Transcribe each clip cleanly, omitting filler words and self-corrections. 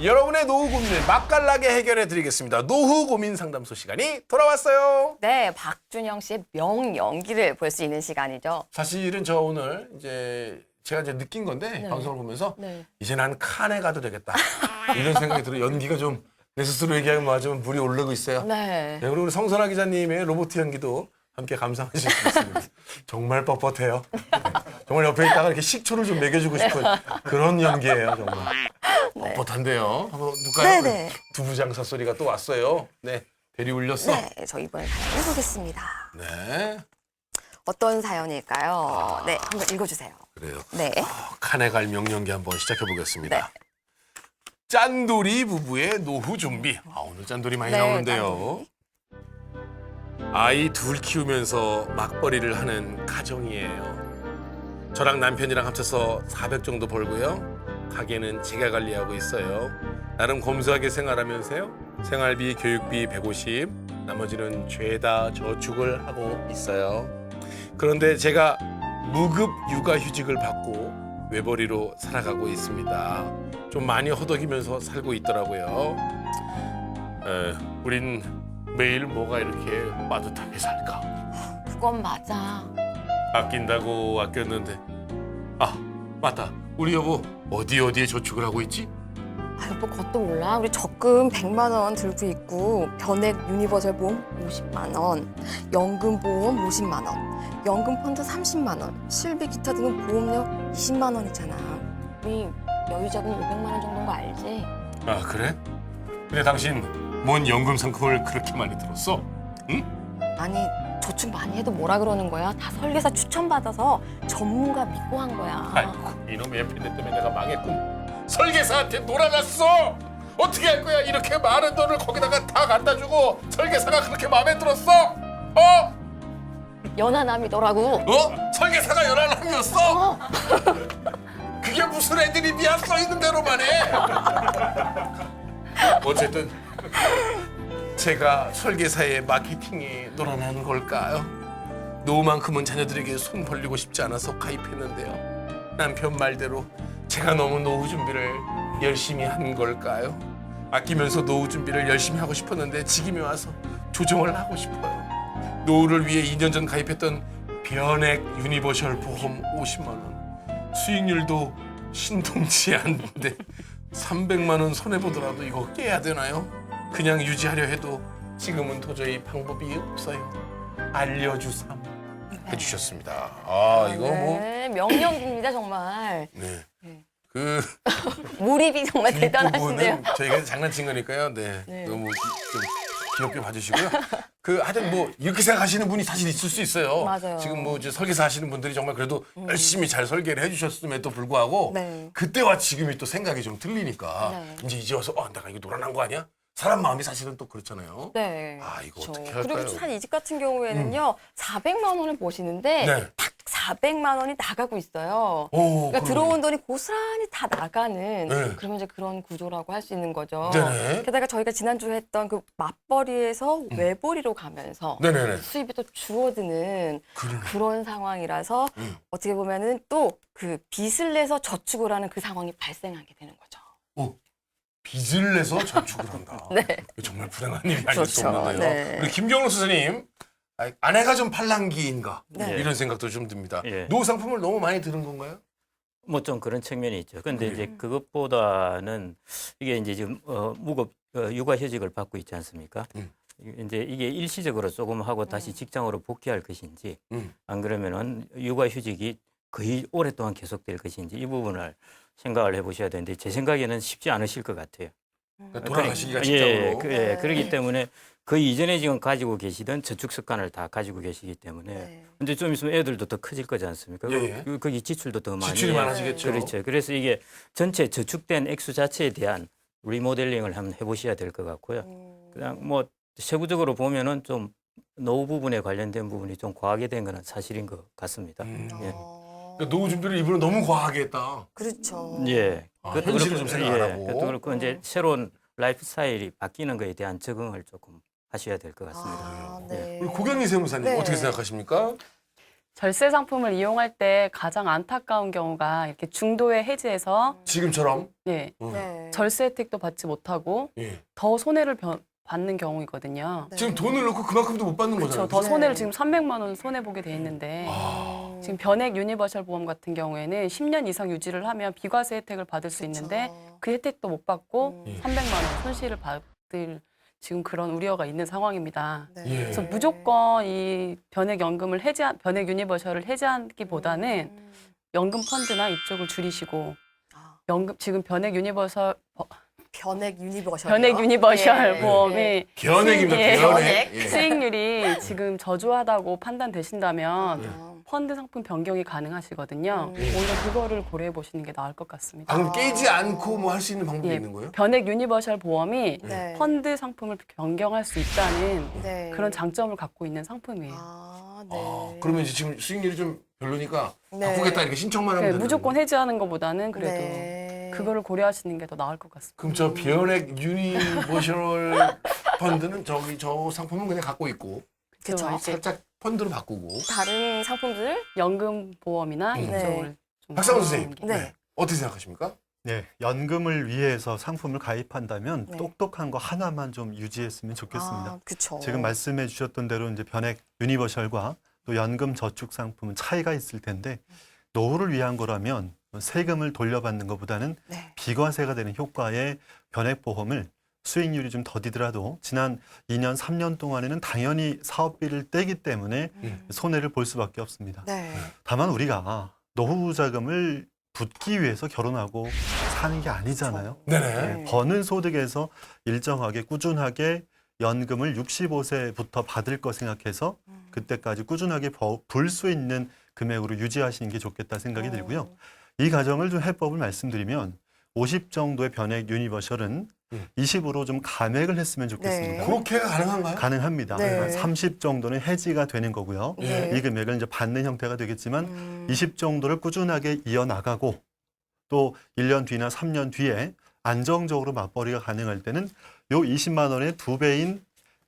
여러분의 노후 고민을 맛깔나게 해결해 드리겠습니다. 노후 고민 상담소 시간이 돌아왔어요. 네, 박준영 씨의 명연기를 볼 수 있는 시간이죠. 사실은 저 오늘 제가 느낀 건데 네. 방송을 보면서 네. 이제 난 칸에 가도 되겠다 이런 생각이 들어요. 연기가 좀 내 스스로 얘기하면 맞으면 물이 오르고 있어요. 네. 네, 그리고 우리 성선아 기자님의 로봇 연기도 함께 감상하실 수 있습니다. 정말 뻣뻣해요. 네. 정말 옆에 있다가 이렇게 식초를 좀 먹여주고 싶은 그런 연기예요, 정말. 뻣뻣한데요. 한번 볼까요? 네네. 두부 장사 소리가 또 왔어요. 네, 배리 울렸어. 네, 저 이번에 사연 해보겠습니다. 네, 어떤 사연일까요? 네, 한번 읽어주세요. 그래요. 네. 칸에 갈 명령기 한번 시작해 보겠습니다. 네. 짠돌이 부부의 노후 준비. 오늘 짠돌이 많이 네, 나오는데요. 아이 둘 키우면서 맞벌이를 하는 가정이에요. 저랑 남편이랑 합쳐서 400 정도 벌고요. 가게는 제가 관리하고 있어요. 나름 검소하게 생활하면서요. 생활비, 교육비 150, 나머지는 죄다 저축을 하고 있어요. 그런데 제가 무급 육아휴직을 받고 외벌이로 살아가고 있습니다. 좀 많이 허덕이면서 살고 있더라고요. 우린 매일 뭐가 이렇게 빠듯하게 살까? 그건 맞아. 아낀다고 아꼈는데 맞다. 우리 여보 어디에 저축을 하고 있지? 아, 여보 그것도 몰라. 우리 적금 100만 원 들고 있고 변액 유니버설 보험 50만 원, 연금 보험 50만 원, 연금 펀드 30만 원, 실비 기타 등은 보험료 20만 원이잖아. 우리 여유자금 500만 원 정도인 거 알지? 아 그래? 근데 당신 뭔 연금 상품을 그렇게 많이 들었어? 아니 저축 많이 해도 뭐라 그러는 거야? 다 설계사 추천받아서 전문가 믿고 한 거야. 아이고 이놈의 에피네 때문에 내가 망했군. 설계사한테 놀아났어. 어떻게 할 거야? 이렇게 많은 돈을 거기다가 다 갖다 주고 설계사가 그렇게 마음에 들었어? 연하남이더라고. 설계사가 연하남이었어? 그게 무슨 애드립이야? 써 있는 대로만 해. 어쨌든 제가 설계사의 마케팅에 놀아나는 걸까요? 노후만큼은 자녀들에게 손 벌리고 싶지 않아서 가입했는데요. 남편 말대로 제가 너무 노후 준비를 열심히 한 걸까요? 아끼면서 노후 준비를 열심히 하고 싶었는데 지금이 와서 조정을 하고 싶어요. 노후를 위해 2년 전 가입했던 변액 유니버셜 보험 50만 원. 수익률도 신통치 않는데 300만 원 손해보더라도 이거 깨야 되나요? 그냥 유지하려 해도 지금은 도저히 방법이 없어요. 알려주삼 해주셨습니다. 이거 뭐 네, 명연기입니다 정말. 네. 네. 그 몰입이 정말 대단하신데요. 뒷부분은 저희가 장난친 거니까요. 네. 네. 너무 좀 귀엽게 봐주시고요. 하여튼 뭐 이렇게 생각하시는 분이 사실 있을 수 있어요. 맞아요. 지금 뭐 이제 설계사 하시는 분들이 정말 그래도 열심히 잘 설계를 해주셨음에도 불구하고 네. 그때와 지금이 또 생각이 좀 틀리니까 네. 이제 와서 내가 이거 놀아난 거 아니야? 사람 마음이 사실은 또 그렇잖아요. 네. 이거 그렇죠. 어떻게 할까요? 그리고 사실 이 집 같은 경우에는요, 400만 원을 버시는데 네. 딱 400만 원이 나가고 있어요. 오, 그러니까 그러네. 들어온 돈이 고스란히 다 나가는 네. 그러면 이제 그런 구조라고 할 수 있는 거죠. 네네. 게다가 저희가 지난주에 했던 그 맞벌이에서 외벌이로 가면서 네네네. 수입이 또 줄어드는 그러네. 그런 상황이라서 어떻게 보면은 또 그 빚을 내서 저축을 하는 그 상황이 발생하게 되는 거죠. 빚을 내서 저축을 한다. 네. 이거 정말 불행한 일이 아닐 수 그렇죠. 없는데요. 네. 우리 김경록 선생님, 아내가 좀 팔랑귀인가 네. 이런 생각도 좀 듭니다. 예. 노후 상품을 너무 많이 들은 건가요? 뭐 좀 그런 측면이 있죠. 근데 이제 그것보다는 이게 이제 지금 무급 육아휴직을 받고 있지 않습니까? 이제 이게 일시적으로 조금 하고 다시 직장으로 복귀할 것인지 안 그러면은 육아휴직이 거의 오랫동안 계속될 것인지 이 부분을 생각을 해보셔야 되는데 제 생각에는 쉽지 않으실 것 같아요. 그러니까 돌아가시기가 예, 직장으로. 그렇기 때문에 그 이전에 지금 가지고 계시던 저축 습관을 다 가지고 계시기 때문에 네. 근데 좀 있으면 애들도 더 커질 거지 않습니까? 예. 거기 지출도 더 많이 지출이 많아지겠죠. 그렇죠. 그래서 이게 전체 저축된 액수 자체에 대한 리모델링을 한번 해보셔야 될 것 같고요. 그냥 뭐 세부적으로 보면은 좀 노후 부분에 관련된 부분이 좀 과하게 된 거는 사실인 것 같습니다. 예. 그러니까 노후 준비를 이분은 너무 과하게 했다. 그렇죠. 예. 현실을 좀 생각 안 하고. 그것도 그렇고 이제 새로운 라이프 스타일이 바뀌는 거에 대한 적응을 조금 하셔야 될 것 같습니다. 네. 우리 고경희 세무사님 네. 어떻게 생각하십니까? 절세 상품을 이용할 때 가장 안타까운 경우가 이렇게 중도에 해지해서 지금처럼. 네, 네. 절세 혜택도 받지 못하고 예. 더 손해를 받는 경우이거든요. 네. 지금 돈을 넣고 그만큼도 못 받는 그렇죠. 거잖아요. 더 네. 손해를 지금 300만 원 손해 보게 돼 있는데 아. 지금 변액 유니버셜 보험 같은 경우에는 10년 이상 유지를 하면 비과세 혜택을 받을 수 있는데 그 혜택도 못 받고 음. 300만 원 손실을 받을 지금 그런 우려가 있는 상황입니다. 네. 예. 그래서 무조건 이 변액 연금을 변액 유니버셜을 해지하기보다는 연금 펀드나 이쪽을 줄이시고 아, 지금 변액 유니버셜 변액 유니버셜. 변액 보험이 변액입니다. 예. 변액. 예. 수익률이 지금 저조하다고 판단되신다면 아, 펀드 상품 변경이 가능하시거든요. 오히려 그거를 고려해 보시는 게 나을 것 같습니다. 아, 그럼 깨지 않고 뭐 할 수 있는 방법이 예, 있는 거예요? 변액 유니버셜 보험이 네. 펀드 상품을 변경할 수 있다는 네. 그런 장점을 갖고 있는 상품이에요. 아, 네. 아, 그러면 이제 지금 수익률이 좀 별로니까 네. 바꾸겠다 이렇게 신청만 하면 네, 되는 무조건 거예요? 해지하는 것보다는 그래도 네. 그거를 고려하시는 게 더 나을 것 같습니다. 그럼 저 변액 유니버셜 펀드는 저 상품은 그냥 갖고 있고 그쵸. 이제 살짝 펀드로 바꾸고. 다른 상품들? 연금 보험이나 네. 이쪽을 좀 박상훈 선생님. 고려하는 게 네. 어떻게 생각하십니까? 네, 연금을 위해서 상품을 가입한다면 네. 똑똑한 거 하나만 좀 유지했으면 좋겠습니다. 아, 그쵸. 지금 말씀해 주셨던 대로 이제 변액 유니버셜과 또 연금 저축 상품은 차이가 있을 텐데 노후를 위한 거라면 세금을 돌려받는 것보다는 네. 비과세가 되는 효과의 변액 보험을 수익률이 좀 더디더라도 지난 2년, 3년 동안에는 당연히 사업비를 떼기 때문에 손해를 볼 수밖에 없습니다. 네. 다만 우리가 노후 자금을 붓기 위해서 결혼하고 사는 게 아니잖아요. 네네. 네, 버는 소득에서 일정하게 꾸준하게 연금을 65세부터 받을 거 생각해서 그때까지 꾸준하게 불 수 있는 금액으로 유지하시는 게 좋겠다 생각이 들고요. 이 가정을 좀 해법을 말씀드리면 50 정도의 변액 유니버셜은 20으로 좀 감액을 했으면 좋겠습니다. 네. 그렇게 가능한가요? 가능합니다. 네. 30 정도는 해지가 되는 거고요. 네. 이 금액을 이제 받는 형태가 되겠지만 20 정도를 꾸준하게 이어나가고 또 1년 뒤나 3년 뒤에 안정적으로 맞벌이가 가능할 때는 요 20만 원의 2배인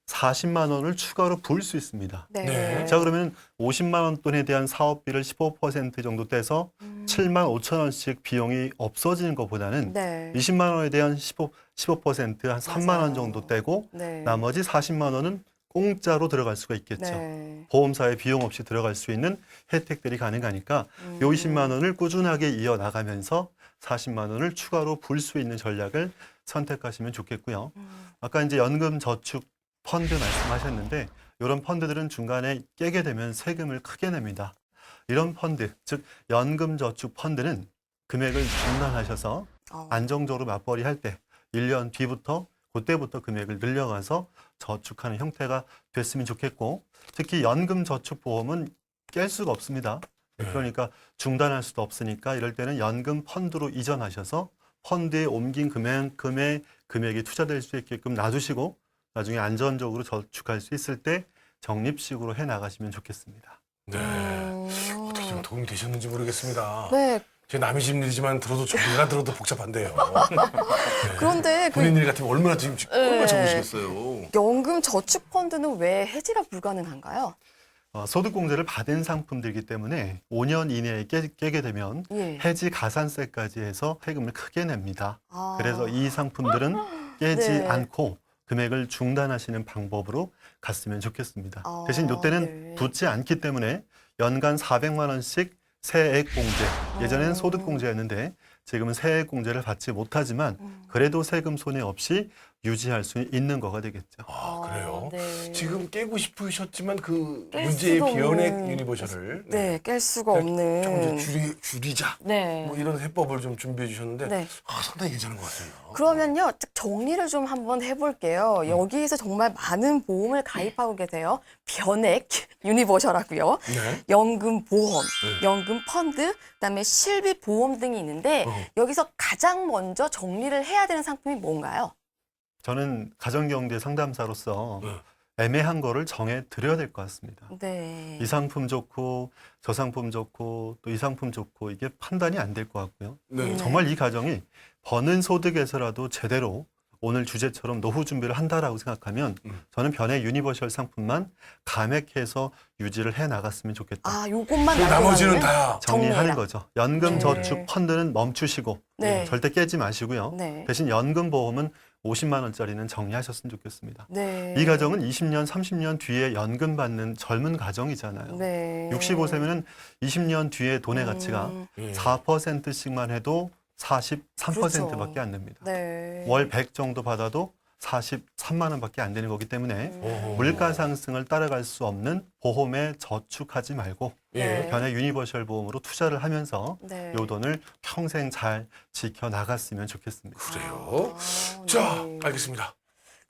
40만 원을 추가로 부을 수 있습니다. 네. 네. 자, 그러면 50만 원 돈에 대한 사업비를 15% 정도 떼서 7만 5천 원씩 비용이 없어지는 것보다는 네. 20만 원에 대한 15%한 3만 원 맞아요. 정도 떼고 네. 나머지 40만 원은 공짜로 들어갈 수가 있겠죠. 네. 보험사에 비용 없이 들어갈 수 있는 혜택들이 가능하니까 요 20만 원을 꾸준하게 이어나가면서 40만 원을 추가로 불 수 있는 전략을 선택하시면 좋겠고요. 아까 이제 연금 저축 펀드 말씀하셨는데 이런 펀드들은 중간에 깨게 되면 세금을 크게 냅니다. 이런 펀드, 즉 연금 저축 펀드는 금액을 중단하셔서 안정적으로 맞벌이 할 때 1년 뒤부터 그때부터 금액을 늘려가서 저축하는 형태가 됐으면 좋겠고 특히 연금 저축 보험은 깰 수가 없습니다. 그러니까 중단할 수도 없으니까 이럴 때는 연금 펀드로 이전하셔서 펀드에 옮긴 금액이 투자될 수 있게끔 놔두시고 나중에 안전적으로 저축할 수 있을 때 적립식으로 해 나가시면 좋겠습니다. 네. 어떻게 좀 도움이 되셨는지 모르겠습니다. 네. 제 남의 집 일이지만 들어도 제가 들어도 복잡한데요. 그런데 그 본인 일 같으면 얼마나 지금 얼마나 네. 적으시겠어요. 연금 저축 펀드는 왜 해지가 불가능한가요? 소득공제를 받은 상품들이기 때문에 5년 이내에 깨게 되면 예. 해지 가산세까지 해서 세금을 크게 냅니다. 아. 그래서 이 상품들은 깨지 네. 않고 금액을 중단하시는 방법으로 갔으면 좋겠습니다. 아, 대신 이때는 네. 붙지 않기 때문에 연간 400만 원씩 세액 공제, 예전에는 소득 공제였는데 지금은 세액 공제를 받지 못하지만 그래도 세금 손해 없이 유지할 수 있는 거가 되겠죠. 아, 그래요? 네. 지금 깨고 싶으셨지만 그 깰 문제의 수가 변액 없는- 유니버셜을 네, 깰 수가 조금 없는. 이제 줄이자. 네. 뭐 이런 해법을 좀 준비해 주셨는데 네. 상당히 괜찮은 것 같아요. 그러면요, 정리를 좀 한번 해볼게요. 여기에서 정말 많은 보험을 가입하고 계세요. 변액, 유니버셜하고요. 네. 연금 보험, 네. 연금 펀드, 그다음에 실비 보험 등이 있는데 어. 여기서 가장 먼저 정리를 해야 되는 상품이 뭔가요? 저는 가정경제 상담사로서 네. 애매한 거를 정해 드려야 될 것 같습니다. 네. 이 상품 좋고 저 상품 좋고 또 이 상품 좋고 이게 판단이 안 될 것 같고요. 네. 네. 정말 이 가정이 버는 소득에서라도 제대로 오늘 주제처럼 노후 준비를 한다라고 생각하면 저는 변액 유니버셜 상품만 감액해서 유지를 해 나갔으면 좋겠다. 아, 요것만 그 나머지는 다 정리하는 정리해라. 거죠. 연금 네. 저축 펀드는 멈추시고 네. 절대 깨지 마시고요. 네. 대신 연금 보험은 50만 원짜리는 정리하셨으면 좋겠습니다. 네. 이 가정은 20년, 30년 뒤에 연금 받는 젊은 가정이잖아요. 네. 65세면은 20년 뒤에 돈의 가치가 예. 4%씩만 해도 43%밖에 그렇죠. 안 됩니다. 네. 월 100 정도 받아도 43만 원밖에 안 되는 거기 때문에 오. 물가 상승을 따라갈 수 없는 보험에 저축하지 말고 예. 변액 유니버셜 보험으로 투자를 하면서 네. 요 돈을 평생 잘 지켜 나갔으면 좋겠습니다. 그래요. 아, 자, 네. 알겠습니다.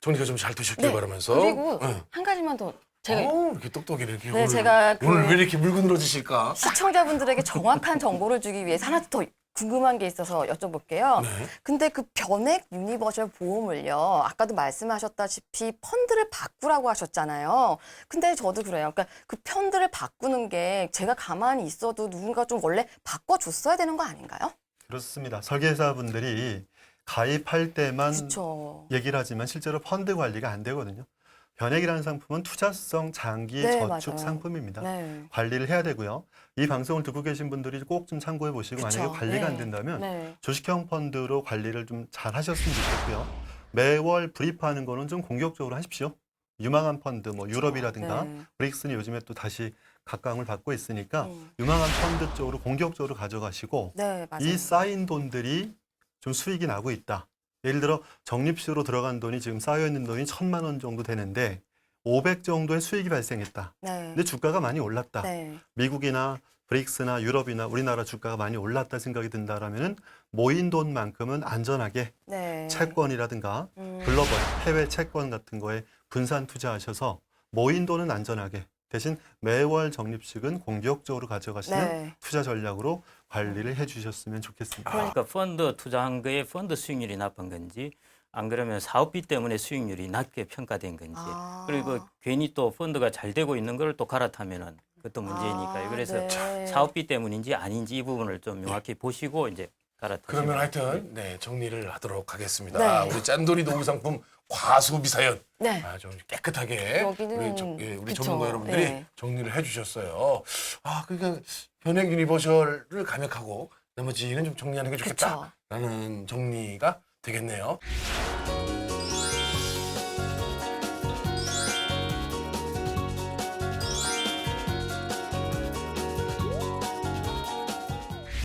정리가 좀 잘 되셨길 네. 바라면서. 그리고 응. 한 가지만 더 제가 이렇게 똑똑이네. 이렇게 네, 오늘, 제가 오늘 왜 이렇게 물고 늘어지실까? 시청자분들에게 정확한 정보를 주기 위해서 하나 더 궁금한 게 있어서 여쭤볼게요. 네. 근데 그 변액 유니버셜 보험을요, 아까도 말씀하셨다시피 펀드를 바꾸라고 하셨잖아요. 근데 저도 그래요. 그러니까 그 펀드를 바꾸는 게 제가 가만히 있어도 누군가 좀 원래 바꿔줬어야 되는 거 아닌가요? 그렇습니다. 설계사분들이 가입할 때만 그렇죠. 얘기를 하지만 실제로 펀드 관리가 안 되거든요. 변액이라는 상품은 투자성 장기 네, 저축 맞아요. 상품입니다. 네. 관리를 해야 되고요. 이 방송을 듣고 계신 분들이 꼭 좀 참고해 보시고 그쵸. 만약에 관리가 안 네. 된다면 네. 주식형 펀드로 관리를 좀 잘 하셨으면 좋겠고요. 매월 불입하는 거는 좀 공격적으로 하십시오. 유망한 펀드, 뭐 유럽이라든가 네. 브릭스는 요즘에 또 다시 각광을 받고 있으니까 음. 유망한 펀드 쪽으로 공격적으로 가져가시고 네, 맞아요. 이 쌓인 돈들이 좀 수익이 나고 있다. 예를 들어 적립식으로 들어간 돈이 지금 쌓여 있는 돈이 1,000만 원 정도 되는데 500 정도의 수익이 발생했다. 네. 근데 주가가 많이 올랐다. 네. 미국이나 브릭스나 유럽이나 우리나라 주가가 많이 올랐다 생각이 든다라면은 모인 돈만큼은 안전하게 네. 채권이라든가 음. 글로벌 해외 채권 같은 거에 분산 투자하셔서 모인 돈은 안전하게 대신 매월 적립식은 공격적으로 가져가시는 네. 투자 전략으로 관리를 해주셨으면 좋겠습니다. 그러니까 펀드 투자한 거에 펀드 수익률이 나쁜 건지 안 그러면 사업비 때문에 수익률이 낮게 평가된 건지 아. 그리고 괜히 또 펀드가 잘 되고 있는 걸 또 갈아타면은 그것도 문제니까요. 아, 그래서 네. 사업비 때문인지 아닌지 이 부분을 좀 명확히 보시고 이제 갈아타시면 그러면 하여튼 네, 정리를 하도록 하겠습니다. 네. 우리 짠돌이 노후 상품 과소비 사연 네. 좀 깨끗하게 여기는 우리 그쵸. 전문가 여러분들이 네. 정리를 해주셨어요. 그러니까 변액 유니버셜을 감액하고 나머지는 좀 정리하는 게 그쵸. 좋겠다라는 정리가 되겠네요.